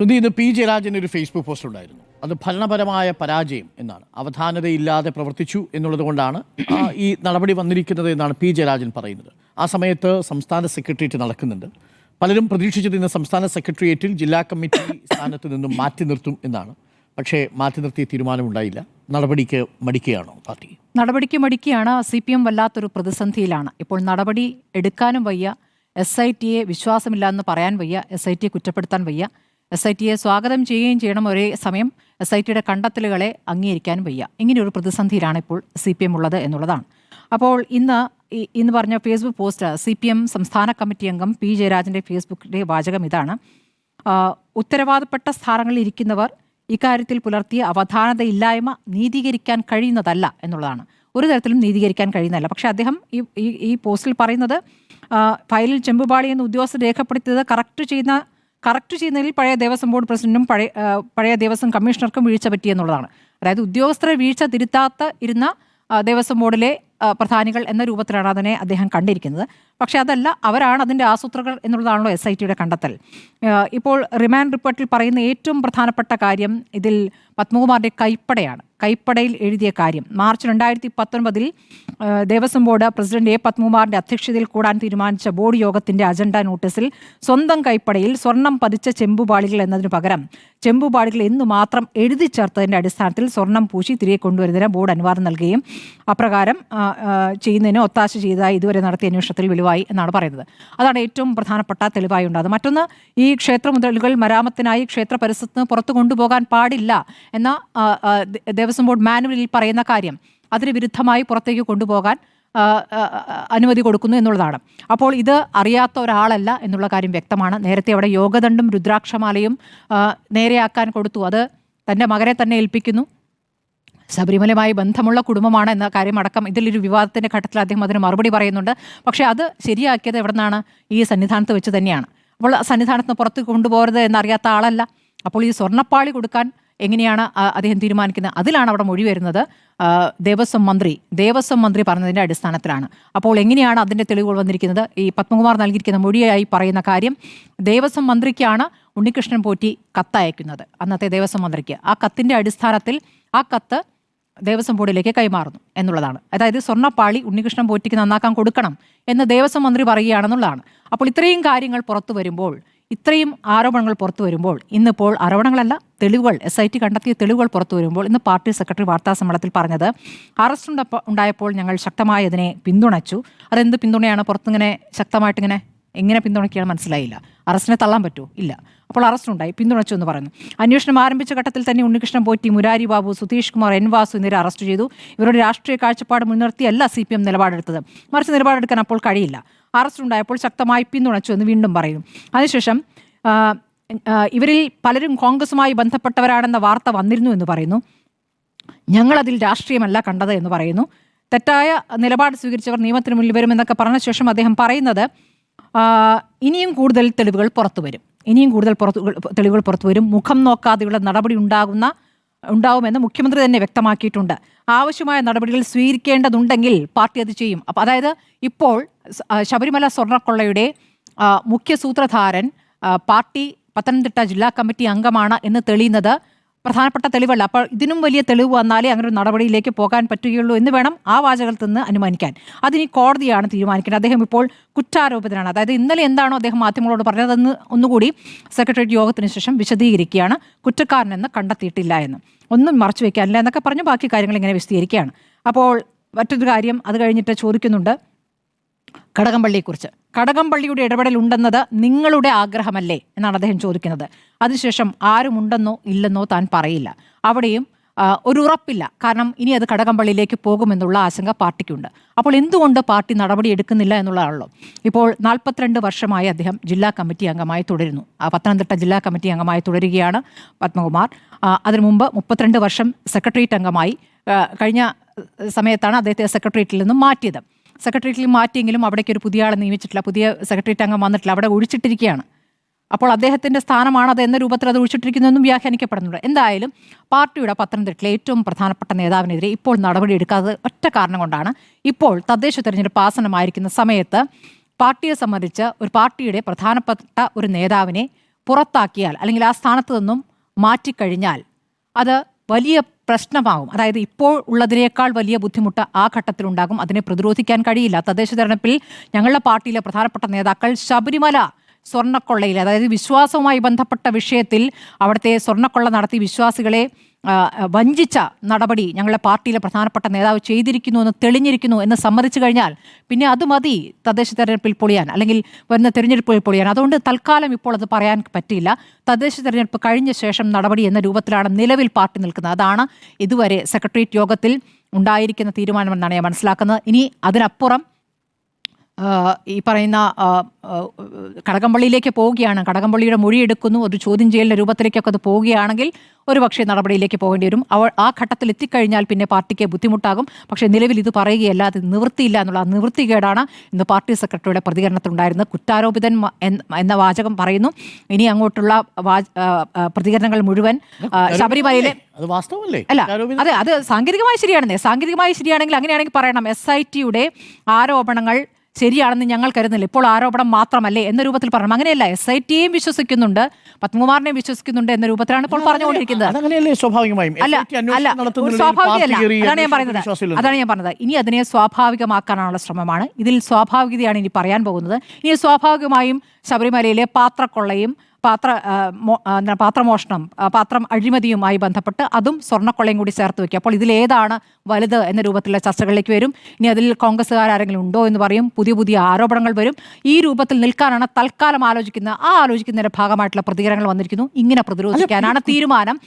ഇന്ന് പി ജയരാജന് ഒരു Facebook post ഉണ്ടായിരുന്നു. അത് ഭരണപരമായ പരാജയം എന്നാണ്. അവധാനതയില്ലാതെ പ്രവർത്തിച്ചു എന്നുള്ളത് കൊണ്ടാണ് ഈ നടപടി വന്നിരിക്കുന്നത് എന്നാണ് പി ജയരാജൻ പറയുന്നത്. ആ സമയത്ത് സംസ്ഥാന സെക്രട്ടേറിയറ്റ് നടക്കുന്നുണ്ട്. പലരും പ്രതീക്ഷിച്ചത് ഇന്ന് സംസ്ഥാന സെക്രട്ടേറിയറ്റിൽ ജില്ലാ കമ്മിറ്റി സ്ഥാനത്ത് നിന്നും മാറ്റി നിർത്തും എന്നാണ്. പക്ഷേ മാറ്റി നിർത്തിയ തീരുമാനമുണ്ടായില്ല. നടപടിക്ക് മടിക്കുകയാണോ പാർട്ടി? നടപടിക്ക് മടിക്കുകയാണ്. CPM വല്ലാത്തൊരു പ്രതിസന്ധിയിലാണ്. ഇപ്പോൾ നടപടി എടുക്കാനും വയ്യ, SITയെ വിശ്വാസമില്ല പറയാൻ വയ്യ, SITയെ കുറ്റപ്പെടുത്താൻ വയ്യ, SITയെ സ്വാഗതം ചെയ്യുകയും ചെയ്യണം, ഒരേ സമയം SITയുടെ കണ്ടെത്തലുകളെ അംഗീകരിക്കാനും വയ്യ. ഇങ്ങനെയൊരു പ്രതിസന്ധിയിലാണ് ഇപ്പോൾ CPM ഉള്ളത് എന്നുള്ളതാണ്. അപ്പോൾ ഇന്ന് പറഞ്ഞ ഫേസ്ബുക്ക് പോസ്റ്റ് CPM സംസ്ഥാന കമ്മിറ്റി അംഗം പി ജയരാജൻ്റെ ഫേസ്ബുക്കിലെ വാചകം ഇതാണ്: ഉത്തരവാദപ്പെട്ട സ്ഥാനങ്ങളിൽ ഇരിക്കുന്നവർ ഇക്കാര്യത്തിൽ പുലർത്തിയ അവധാനതയില്ലായ്മ നീതീകരിക്കാൻ കഴിയുന്നതല്ല എന്നുള്ളതാണ്. ഒരു തരത്തിലും നീതീകരിക്കാൻ കഴിയുന്നതല്ല. പക്ഷേ അദ്ദേഹം ഈ പോസ്റ്റിൽ പറയുന്നത് ഫയലിൽ ചെമ്പുപാളി എന്ന ഉദ്യോഗസ്ഥർ രേഖപ്പെടുത്തിയത് കറക്റ്റ് ചെയ്യുന്നതിൽ പഴയ ദേവസ്വം ബോർഡ് പ്രസിഡന്റും പഴയ ദേവസ്വം കമ്മീഷണർക്കും വീഴ്ച പറ്റിയെന്നുള്ളതാണ്. അതായത് ഉദ്യോഗസ്ഥരെ വീഴ്ച ഇരുന്ന ദേവസ്വം ബോർഡിലെ പ്രധാനികൾ എന്ന രൂപത്തിലാണ് അതിനെ അദ്ദേഹം കണ്ടിരിക്കുന്നത്. പക്ഷേ അതല്ല, അവരാണ് അതിൻ്റെ ആസൂത്രകർ എന്നുള്ളതാണല്ലോ SITയുടെ കണ്ടെത്തൽ. ഇപ്പോൾ റിമാൻഡ് റിപ്പോർട്ടിൽ പറയുന്ന ഏറ്റവും പ്രധാനപ്പെട്ട കാര്യം ഇതിൽ പത്മകുമാറിൻ്റെ കൈപ്പടയാണ്. കൈപ്പടയിൽ എഴുതിയ കാര്യം March 2019 Devaswom board president A. പത്മകുമാറിൻ്റെ അധ്യക്ഷതയിൽ കൂടാൻ തീരുമാനിച്ച ബോർഡ് യോഗത്തിൻ്റെ അജണ്ട നോട്ടീസിൽ സ്വന്തം കൈപ്പടയിൽ സ്വർണം പതിച്ച ചെമ്പുപാളികൾ എന്നതിനു പകരം ചെമ്പുപാളികൾ എന്ന് മാത്രം എഴുതി ചേർത്തതിൻ്റെ അടിസ്ഥാനത്തിൽ സ്വർണം പൂശി തിരികെ കൊണ്ടുവരുന്നതിന് ബോർഡ് അനുവാദം നൽകുകയും അപ്രകാരം ചെയ്യുന്നതിന് ഒത്താശ ചെയ്തതായി ഇതുവരെ നടത്തിയ അന്വേഷണത്തിൽ വെളിവായി എന്നാണ് പറയുന്നത്. അതാണ് ഏറ്റവും പ്രധാനപ്പെട്ട തെളിവായി ഉണ്ടാകുന്നത്. മറ്റൊന്ന്, ഈ ക്ഷേത്ര മുതലുകൾ മരാമത്തിനായി ക്ഷേത്ര പരിസരത്ത് പുറത്തു കൊണ്ടുപോകാൻ പാടില്ല എന്ന ദേവസ്വം ബോർഡ് മാനുവലിൽ പറയുന്ന കാര്യം അതിന് വിരുദ്ധമായി പുറത്തേക്ക് കൊണ്ടുപോകാൻ അനുമതി കൊടുക്കുന്നു എന്നുള്ളതാണ്. അപ്പോൾ ഇത് അറിയാത്ത ഒരാളല്ല എന്നുള്ള കാര്യം വ്യക്തമാണ്. നേരത്തെ അവിടെ യോഗദണ്ഡും രുദ്രാക്ഷമാലയും നേരെയാക്കാൻ കൊടുത്തു. അത് തൻ്റെ മകനെ തന്നെ ഏൽപ്പിക്കുന്നു. ശബരിമലയുമായി ബന്ധമുള്ള കുടുംബമാണ് എന്ന കാര്യമടക്കം ഇതിലൊരു വിവാദത്തിൻ്റെ ഘട്ടത്തിൽ അദ്ദേഹം അതിന് മറുപടി പറയുന്നുണ്ട്. പക്ഷേ അത് ശരിയാക്കിയത് എവിടെ നിന്നാണ്? ഈ സന്നിധാനത്ത് വെച്ച് തന്നെയാണ്. അപ്പോൾ സന്നിധാനത്തിന് പുറത്ത് കൊണ്ടുപോകരുത് എന്നറിയാത്ത ആളല്ല. അപ്പോൾ ഈ സ്വർണ്ണപ്പാളി കൊടുക്കാൻ എങ്ങനെയാണ് അദ്ദേഹം തീരുമാനിക്കുന്നത്? അതിലാണ് അവിടെ മൊഴി വരുന്നത്. ദേവസ്വം മന്ത്രി പറഞ്ഞതിൻ്റെ അടിസ്ഥാനത്തിലാണ്. അപ്പോൾ എങ്ങനെയാണ് അതിൻ്റെ തെളിവുകൾ വന്നിരിക്കുന്നത്? ഈ പത്മകുമാർ നൽകിയിരിക്കുന്ന മൊഴിയായി പറയുന്ന കാര്യം, ദേവസ്വം മന്ത്രിക്കാണ് ഉണ്ണികൃഷ്ണൻ പോറ്റി കത്തയക്കുന്നത്, അന്നത്തെ ദേവസ്വം മന്ത്രിക്ക്. ആ കത്തിൻ്റെ അടിസ്ഥാനത്തിൽ ആ കത്ത് ദേവസ്വം ബോർഡിലേക്ക് കൈമാറുന്നു എന്നുള്ളതാണ്. അതായത് സ്വർണ്ണപ്പാളി ഉണ്ണികൃഷ്ണൻ പോറ്റിക്ക് നന്നാക്കാൻ കൊടുക്കണം എന്ന് ദേവസ്വം മന്ത്രി പറയുകയാണെന്നുള്ളതാണ്. അപ്പോൾ ഇത്രയും കാര്യങ്ങൾ പുറത്തു വരുമ്പോൾ, ഇത്രയും ആരോപണങ്ങൾ പുറത്തു വരുമ്പോൾ, ഇന്നിപ്പോൾ ആരോപണങ്ങളല്ല, തെളിവുകൾ, SIT കണ്ടെത്തിയ തെളിവുകൾ പുറത്തു വരുമ്പോൾ, ഇന്ന് പാർട്ടി സെക്രട്ടറി വാർത്താസമ്മേളനത്തിൽ പറഞ്ഞത്, അറസ്റ്റ് ഉണ്ടായപ്പോൾ ഞങ്ങൾ ശക്തമായി അതിനെ പിന്തുണച്ചു. അതെന്ത് പിന്തുണയാണ്? പുറത്തിങ്ങനെ ശക്തമായിട്ടിങ്ങനെ എങ്ങനെ പിന്തുണയ്ക്കുകയാണ് മനസ്സിലായില്ല. അറസ്റ്റിനെ തള്ളാൻ പറ്റുമോ? ഇല്ല. അപ്പോൾ അറസ്റ്റുണ്ടായി, പിന്തുണച്ചു എന്ന് പറയുന്നു. അന്വേഷണം ആരംഭിച്ച ഘട്ടത്തിൽ തന്നെ ഉണ്ണികൃഷ്ണൻ പോറ്റി, മുരാരി ബാബു, സുധീഷ് കുമാർ, N. വാസു എന്നിവരെ അറസ്റ്റ് ചെയ്തു. ഇവരുടെ രാഷ്ട്രീയ കാഴ്ചപ്പാട് മുൻനിർത്തിയല്ല CPM നിലപാടെടുത്തത്. മറിച്ച് നിലപാടെടുക്കാൻ അപ്പോൾ കഴിയില്ല. അറസ്റ്റ് ഉണ്ടായപ്പോൾ ശക്തമായി പിന്തുണച്ചു എന്ന് വീണ്ടും പറയുന്നു. അതിനുശേഷം ഇവരിൽ പലരും കോൺഗ്രസുമായി ബന്ധപ്പെട്ടവരാണെന്ന വാർത്ത വന്നിരുന്നു എന്ന് പറയുന്നു. ഞങ്ങളതിൽ രാഷ്ട്രീയമല്ല കണ്ടത് എന്ന് പറയുന്നു. തെറ്റായ നിലപാട് സ്വീകരിച്ചവർ നിയമത്തിന് മുന്നിൽ വരുമെന്നൊക്കെ പറഞ്ഞ ശേഷം അദ്ദേഹം പറയുന്നത്, ഇനിയും കൂടുതൽ തെളിവുകൾ പുറത്തു വരും. മുഖം നോക്കാതെയുള്ള നടപടി ഉണ്ടാവുമെന്ന് മുഖ്യമന്ത്രി തന്നെ വ്യക്തമാക്കിയിട്ടുണ്ട്. ആവശ്യമായ നടപടികൾ സ്വീകരിക്കേണ്ടതുണ്ടെങ്കിൽ പാർട്ടി അത് ചെയ്യും. അതായത് ഇപ്പോൾ ശബരിമല സ്വർണ്ണക്കൊള്ളയുടെ മുഖ്യ സൂത്രധാരൻ പാർട്ടി പത്തനംതിട്ട ജില്ലാ കമ്മിറ്റി അംഗമാണ് എന്ന് തെളിയുന്നത് പ്രധാനപ്പെട്ട തെളിവല്ല. അപ്പോൾ ഇതിനും വലിയ തെളിവ് വന്നാലേ അങ്ങനെ ഒരു നടപടിയിലേക്ക് പോകാൻ പറ്റുകയുള്ളൂ എന്ന് വേണം ആ വാചകത്തിൽ നിന്ന് അനുമാനിക്കാൻ. അതിനി കോടതിയാണ് തീരുമാനിക്കുന്നത്. അദ്ദേഹം ഇപ്പോൾ കുറ്റാരോപിതനാണ്. അതായത് ഇന്നലെ എന്താണോ അദ്ദേഹം മാധ്യമങ്ങളോട് പറഞ്ഞതെന്ന് ഒന്നുകൂടി സെക്രട്ടേറിയറ്റ് യോഗത്തിന് ശേഷം വിശദീകരിക്കുകയാണ്. കുറ്റക്കാരനെന്ന് കണ്ടെത്തിയിട്ടില്ല എന്ന്, ഒന്നും മറച്ചു വയ്ക്കാനില്ല എന്നൊക്കെ പറഞ്ഞ് ബാക്കി കാര്യങ്ങൾ ഇങ്ങനെ വിശദീകരിക്കുകയാണ്. അപ്പോൾ മറ്റൊരു കാര്യം അത് കഴിഞ്ഞിട്ട് ചോദിക്കുന്നുണ്ട് കടകംപള്ളിയെക്കുറിച്ച്. കടകംപള്ളിയുടെ ഇടപെടൽ ഉണ്ടെന്നത് നിങ്ങളുടെ ആഗ്രഹമല്ലേ എന്നാണ് അദ്ദേഹം ചോദിക്കുന്നത്. അതിനുശേഷം ആരുമുണ്ടെന്നോ ഇല്ലെന്നോ താൻ പറയില്ല. അവിടെയും ഒരു ഉറപ്പില്ല. കാരണം ഇനി അത് കടകംപള്ളിയിലേക്ക് പോകുമെന്നുള്ള ആശങ്ക പാർട്ടിക്കുണ്ട്. അപ്പോൾ എന്തുകൊണ്ട് പാർട്ടി നടപടി എടുക്കുന്നില്ല എന്നുള്ളതാണല്ലോ. ഇപ്പോൾ 42 വർഷമായി അദ്ദേഹം ജില്ലാ കമ്മിറ്റി അംഗമായി തുടരുന്നു. പത്തനംതിട്ട ജില്ലാ കമ്മിറ്റി അംഗമായി തുടരുകയാണ് പത്മകുമാർ. അതിനു മുമ്പ് 32 വർഷം സെക്രട്ടേറിയറ്റ് അംഗമായി. കഴിഞ്ഞ സമയത്താണ് അദ്ദേഹത്തെ സെക്രട്ടേറിയറ്റിൽ നിന്നും മാറ്റിയത്. സെക്രട്ടേറിയറ്റിൽ മാറ്റിയെങ്കിലും അവിടേക്ക് ഒരു പുതിയ ആളെ നിയമിച്ചിട്ടില്ല. പുതിയ സെക്രട്ടേറിയറ്റ് അംഗം വന്നിട്ടില്ല. അവിടെ ഒഴിച്ചിട്ടിരിക്കുകയാണ്. അപ്പോൾ അദ്ദേഹത്തിൻ്റെ സ്ഥാനമാണത് എന്ന രൂപത്തിൽ അത് ഒഴിച്ചിട്ടിരിക്കുന്നതെന്നും വ്യാഖ്യാനിക്കപ്പെടുന്നുണ്ട്. എന്തായാലും പാർട്ടിയുടെ പത്തനംതിട്ടയിലെ ഏറ്റവും പ്രധാനപ്പെട്ട നേതാവിനെതിരെ ഇപ്പോൾ നടപടിയെടുക്കാതെ ഒറ്റ കാരണം കൊണ്ടാണ്. ഇപ്പോൾ തദ്ദേശ തെരഞ്ഞെടുപ്പ് ആസന്നമായിരിക്കുന്ന സമയത്ത് പാർട്ടിയെ സംബന്ധിച്ച് ഒരു പാർട്ടിയുടെ പ്രധാനപ്പെട്ട ഒരു നേതാവിനെ പുറത്താക്കിയാൽ അല്ലെങ്കിൽ ആ സ്ഥാനത്ത് നിന്നും മാറ്റിക്കഴിഞ്ഞാൽ അത് വലിയ പ്രശ്നമാകും. അതായത് ഇപ്പോൾ ഉള്ളതിനേക്കാൾ വലിയ ബുദ്ധിമുട്ട് ആ ഘട്ടത്തിലുണ്ടാകും. അതിനെ പ്രതിരോധിക്കാൻ കഴിയില്ല. തദ്ദേശ തെരഞ്ഞെടുപ്പിൽ ഞങ്ങളുടെ പാർട്ടിയിലെ പ്രധാനപ്പെട്ട നേതാക്കൾ ശബരിമല സ്വർണ്ണക്കൊള്ളയിൽ, അതായത് വിശ്വാസവുമായി ബന്ധപ്പെട്ട വിഷയത്തിൽ അവിടുത്തെ സ്വർണ്ണക്കൊള്ള നടത്തി വിശ്വാസികളെ വഞ്ചിച്ച നടപടി ഞങ്ങളുടെ പാർട്ടിയിലെ പ്രധാനപ്പെട്ട നേതാവ് ചെയ്തിരിക്കുന്നു എന്ന് തെളിഞ്ഞിരിക്കുന്നു എന്ന് സമ്മതിച്ചു കഴിഞ്ഞാൽ പിന്നെ അത് മതി തദ്ദേശ തെരഞ്ഞെടുപ്പിൽ പൊളിയാൻ, അല്ലെങ്കിൽ വരുന്ന തെരഞ്ഞെടുപ്പിൽ പൊളിയാൻ. അതുകൊണ്ട് തൽക്കാലം ഇപ്പോൾ അത് പറയാൻ പറ്റില്ല. തദ്ദേശ തെരഞ്ഞെടുപ്പ് കഴിഞ്ഞ ശേഷം നടപടി എന്ന രൂപത്തിലാണ് നിലവിൽ പാർട്ടി നിൽക്കുന്നത്. അതാണ് ഇതുവരെ സെക്രട്ടേറിയറ്റ് യോഗത്തിൽ ഉണ്ടായിരിക്കുന്ന തീരുമാനമെന്നാണ് ഞാൻ മനസ്സിലാക്കുന്നത്. ഇനി അതിനപ്പുറം ഈ പറയുന്ന കടകംപള്ളിയിലേക്ക് പോവുകയാണ്, കടകംപള്ളിയുടെ മൊഴിയെടുക്കുന്നു, ഒരു ചോദ്യം ചെയ്യലിൻ്റെ രൂപത്തിലേക്കൊക്കെ അത് പോവുകയാണെങ്കിൽ ഒരു പക്ഷേ നടപടിയിലേക്ക് പോകേണ്ടി വരും. ആ ഘട്ടത്തിൽ എത്തിക്കഴിഞ്ഞാൽ പിന്നെ പാർട്ടിക്ക് ബുദ്ധിമുട്ടാകും. പക്ഷേ നിലവിൽ ഇത് പറയുകയല്ല, അത് നിവൃത്തിയില്ല എന്നുള്ള നിവൃത്തികേടാണ് ഇന്ന് പാർട്ടി സെക്രട്ടറിയുടെ പ്രതികരണത്തിലുണ്ടായിരുന്നത്. കുറ്റാരോപിതൻ എന്ന വാചകം പറയുന്നു. ഇനി അങ്ങോട്ടുള്ള പ്രതികരണങ്ങൾ മുഴുവൻ ശബരിമലയിലെ അല്ല, അതെ, അത് സാങ്കേതികമായി ശരിയാണെന്നേ. സാങ്കേതികമായി ശരിയാണെങ്കിൽ അങ്ങനെയാണെങ്കിൽ പറയണം SITയുടെ ആരോപണങ്ങൾ ശരിയാണെന്ന് ഞങ്ങൾ കരുതുന്നില്ല, ഇപ്പോൾ ആരോപണം മാത്രമല്ലേ എന്ന രൂപത്തിൽ പറയണം. അങ്ങനെയല്ല, SITയെയും വിശ്വസിക്കുന്നുണ്ട്, പത്മകുമാറിനെയും വിശ്വസിക്കുന്നുണ്ട് എന്ന രൂപത്തിലാണ് ഇപ്പോൾ പറഞ്ഞുകൊണ്ടിരിക്കുന്നത്. അതാണ് ഞാൻ പറഞ്ഞത്. ഇനി അതിനെ സ്വാഭാവികമാക്കാനുള്ള ശ്രമമാണ്. ഇതിൽ സ്വാഭാവികതയാണ് ഇനി പറയാൻ പോകുന്നത്. ഇനി സ്വാഭാവികമായും ശബരിമലയിലെ പാത്രക്കൊള്ളയും പാത്രമോഷണം, പാത്രം അഴിമതിയുമായി ബന്ധപ്പെട്ട് അതും സ്വർണ്ണക്കൊള്ളയും കൂടി ചേർത്ത് വയ്ക്കുക. അപ്പോൾ ഇതിലേതാണ് വലുത് എന്ന രൂപത്തിലുള്ള ചർച്ചകളിലേക്ക് വരും. ഇനി അതിൽ കോൺഗ്രസ്സുകാരെങ്കിലും ഉണ്ടോ എന്ന് പറയും. പുതിയ ആരോപണങ്ങൾ വരും. ഈ രൂപത്തിൽ നിൽക്കാനാണ് തൽക്കാലം ആലോചിക്കുന്നത്. ആ ആലോചിക്കുന്നതിന്റെ ഭാഗമായിട്ടുള്ള പ്രതികരണങ്ങൾ വന്നിരിക്കുന്നു. ഇങ്ങനെ പ്രതിരോധിക്കാനാണ് തീരുമാനം.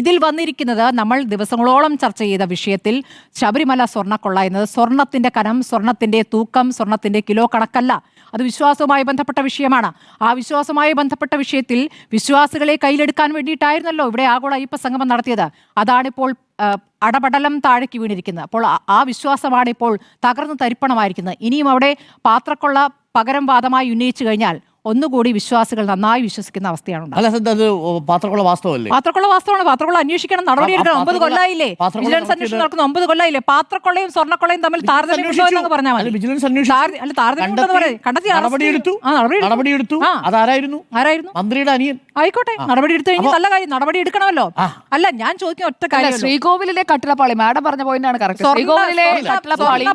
ഇതിൽ വന്നിരിക്കുന്നത് നമ്മൾ ദിവസങ്ങളോളം ചർച്ച ചെയ്ത വിഷയത്തിൽ ശബരിമല സ്വർണ്ണക്കൊള്ള എന്നത് സ്വർണ്ണത്തിന്റെ കനം, സ്വർണ്ണത്തിന്റെ തൂക്കം, സ്വർണ്ണത്തിന്റെ കിലോ കണക്കല്ല. അത് വിശ്വാസവുമായി ബന്ധപ്പെട്ട വിഷയമാണ്. ആ വിശ്വാസവുമായി ബന്ധപ്പെട്ട വിഷയത്തിൽ വിശ്വാസികളെ കയ്യിലെടുക്കാൻ വേണ്ടിയിട്ടായിരുന്നല്ലോ ഇവിടെ ആഗോള അയ്യപ്പ സംഗമം നടത്തിയത്. അതാണിപ്പോൾ അടപടലം താഴേക്ക് വീണിരിക്കുന്നത്. അപ്പോൾ ആ വിശ്വാസമാണ് ഇപ്പോൾ തകർന്ന് തരിപ്പണമായിരിക്കുന്നത്. ഇനിയും അവിടെ പാത്രക്കൊള്ള പകരം വാദമായി ഉന്നയിച്ചു കഴിഞ്ഞാൽ ഒന്നുകൂടി വിശ്വാസികൾ നന്നായി വിശ്വസിക്കുന്ന അവസ്ഥയാണ്. പാത്രക്കൊള്ള വാസ്തവമാണ്. പാത്രക്കൊള്ള അന്വേഷിക്കണം, നടപടിയെടുക്കണം. 9 കൊല്ലായില്ലേ വിജിലൻസ് അന്വേഷണം നടക്കുന്ന? 9 കൊല്ലായില്ലേ? പാത്രക്കൊള്ളയും സ്വർണ്ണക്കൊള്ളയും തമ്മിൽ താരതമ്യം പറഞ്ഞാൽ മതി. മന്ത്രിയുടെ അനിയൻ ആയിക്കോട്ടെ, നടപടി എടുത്തു കഴിഞ്ഞാൽ നല്ല കാര്യം. നടപടി എടുക്കണമല്ലോ. അല്ല, ഞാൻ ചോദിക്കുന്ന ഒറ്റ കാര്യം, ശ്രീകോവിലിലെ കട്ടിളപ്പാളി മാഡം പറഞ്ഞ പോയിന്റാണ് കറക്റ്റ്. ശ്രീകോവിലിലെ കട്ടിളപ്പാളിയും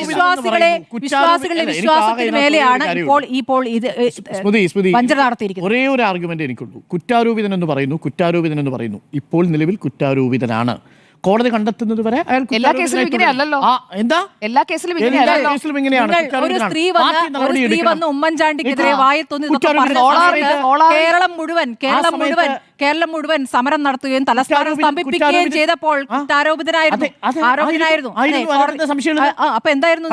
വിശ്വാസികളെ വിശ്വാസത്തിന് മേലെയാണ് ഇപ്പോൾ ഇത് വഞ്ചന നടത്തിയിരിക്കുന്നത്. ഒരേ ഒരു ആർഗ്യുമെന്റ് എനിക്കുള്ളൂ. കുറ്റാരോപിതൻ എന്ന് പറയുന്നു. ഇപ്പോൾ നിലവിൽ കുറ്റാരോപിതനാണ്. കോടതി കണ്ടെത്തുന്നത് വരെ എല്ലാ കേസിലും ഇങ്ങനെയല്ലോ. എന്താ? എല്ലാ കേസിലും ഇങ്ങനെയാണ്. ഒരു സ്ത്രീ വന്ന് ഉമ്മൻചാണ്ടിക്കെതിരെ കേരളം മുഴുവൻ സമരം നടത്തുകയും തലസ്ഥാനം സ്തംഭിപ്പിക്കുകയും ചെയ്തപ്പോൾ കുറ്റാരോപിതനായിരുന്നു. അപ്പൊ എന്തായിരുന്നു?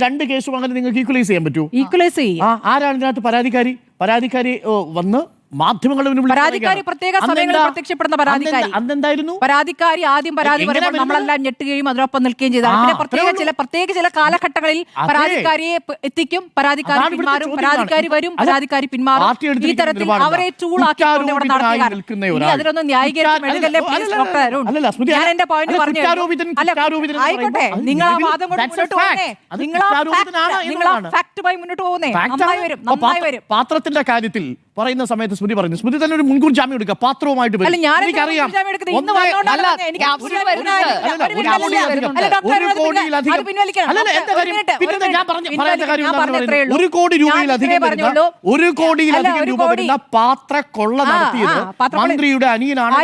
രണ്ട് കേസും അങ്ങനെ നിങ്ങൾക്ക് ഈക്വലൈസ് ചെയ്യാൻ പറ്റൂ? ഈക്വലൈസ് ചെയ്യും. ആരാണ് ഇതിനകത്ത് പരാതിക്കാരി വന്ന് പരാതിക്കാരി പ്രത്യേക സമയങ്ങളിൽ പ്രത്യക്ഷപ്പെടുന്ന പരാതിക്കാരി ആദ്യം പരാതി പറയുമ്പോൾ നമ്മളെല്ലാം ഞെട്ടുകയും അതിനൊപ്പം നിൽക്കുകയും ചെയ്താണ്. പിന്നെ പ്രത്യേക ചില കാലഘട്ടങ്ങളിൽ പരാതിക്കാരിയെ എത്തിക്കും, പരാതിക്കാരി പിന്മാറും, പരാതിക്കാരി വരും, പരാതിക്കാരി പിന്മാറും. ഈ തരത്തിൽ അവരെ ടൂളാക്കിക്കൊണ്ട് ഇവിടെ നടത്തുകയാണ്. ഇനി അതിനൊന്നും ന്യായീകരിച്ച് മെഴുകല്ലേ പ്ലീസ് ഡോക്ടർ അരുൺ. ഞാൻ എന്റെ പോയിന്റ് പറഞ്ഞു. ആയിക്കോട്ടെ, നിങ്ങൾ ആ വാദം കൊണ്ട് മുന്നോട്ട് പോകുന്നേ, നിങ്ങൾ ആ ഫാക്ടുമായി മുന്നോട്ട് പോകുന്നേ, നന്നായി വരും. പാത്രത്തിന്റെ കാര്യത്തിൽ പറയുന്ന സമയത്ത് സ്മൃതി പറഞ്ഞു, സ്മൃതി തന്നെ ഒരു മുൻകൂർ ജാമ്യം എടുക്കുക പാത്രവുമായിട്ട്. എനിക്കറിയാം ഒരു കോടിയിലധികം രൂപ വരുന്ന പാത്രക്കൊള്ള നടത്തിയത് മന്ത്രിയുടെ അനിയനാണ്.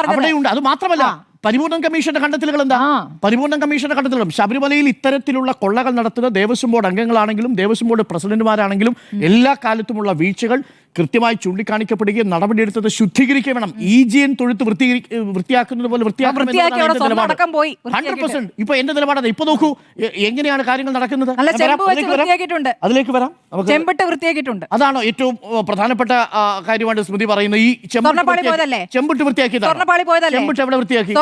അവിടെയുണ്ട്. അത് മാത്രമല്ല, പരിപൂർണ്ണ കമ്മീഷന്റെ കണ്ടെത്തലുകൾ എന്താ? പരിപൂർണ്ണ കമ്മീഷന്റെ കണ്ടെത്തലുകളും ശബരിമലയിൽ ഇത്തരത്തിലുള്ള കൊള്ളകൾ നടത്തുന്ന ദേവസ്വം ബോർഡ് അംഗങ്ങളാണെങ്കിലും ദേവസ്വം ബോർഡ് പ്രസിഡന്റുമാരാണെങ്കിലും എല്ലാ കാലത്തുമുള്ള വീഴ്ചകൾ കൃത്യമായി ചൂണ്ടിക്കാണിക്കപ്പെടുകയും നടപടിയെടുത്തത് ശുദ്ധീകരിക്കുകയും വേണം. EGN തൊഴുത്ത് വൃത്തിയാക്കുന്നത് പോലെ വൃത്തിയാക്കണം. ഇപ്പൊ എന്റെ നിലപാടാണ്. ഇപ്പൊ നോക്കൂ എങ്ങനെയാണ് കാര്യങ്ങൾ നടക്കുന്നത്. അതിലേക്ക് വരാം. അതാണോ ഏറ്റവും പ്രധാനപ്പെട്ട കാര്യമാണ് സ്മൃതി പറയുന്നത്. ഈ ചെമ്പിട്ട് വൃത്തിയാക്കിയത്. ചെമ്പിട്ട് എവിടെ വൃത്തിയാക്കി?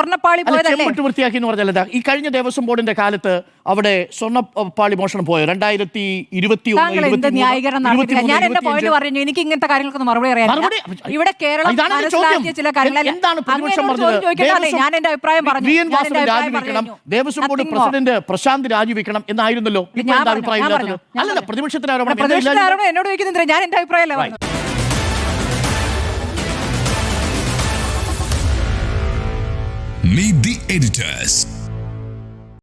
ചെമ്പിട്ട് വൃത്തിയാക്കി എന്ന് പറഞ്ഞാൽ ഈ കഴിഞ്ഞ ദേവസ്വം ബോർഡിന്റെ കാലത്ത് അവിടെ സ്വർണ്ണപ്പാളി മോഷണം പോയോ? 2021 കേട്ട കാര്യങ്ങൾക്ക് മറുപടി അറിയാനില്ല. മറുപടി- ഇവിടെ കേരളം ഇതാണ് എന്റെ മനസ്സിലാക്കിയ ചോദ്യം. ചില കാര്യങ്ങൾ എന്താണ് പ്രതിപക്ഷം അങ്ങേരോട് പറഞ്ഞത്? ചോദ്യം ചോദിക്കട്ടെ, ഞാൻ എന്റെ അഭിപ്രായം പറഞ്ഞു. വി എൻ ഞാൻ എന്റെ വാസവൻ അഭിപ്രായം രാജിവെക്കണം, പറഞ്ഞു. Devaswom board Nothing more. President Prashant രാജിവെക്കണം എന്നായിരുന്നല്ലോ. ഇപ്പൊ ഞാൻ എന്താ പറഞ്ഞു, അഭിപ്രായം ഞാൻ ഇല്ലാത്തത്? പറഞ്ഞു. അല്ലല്ല, പ്രതിപക്ഷത്തിന് ആരോപണം. പ്രതിപക്ഷത്തിന് ആരോപണം എന്നോട് ചോദിക്കുന്നില്ല, ഞാൻ എന്റെ അഭിപ്രായമല്ലേ പറഞ്ഞു. Meet the editors.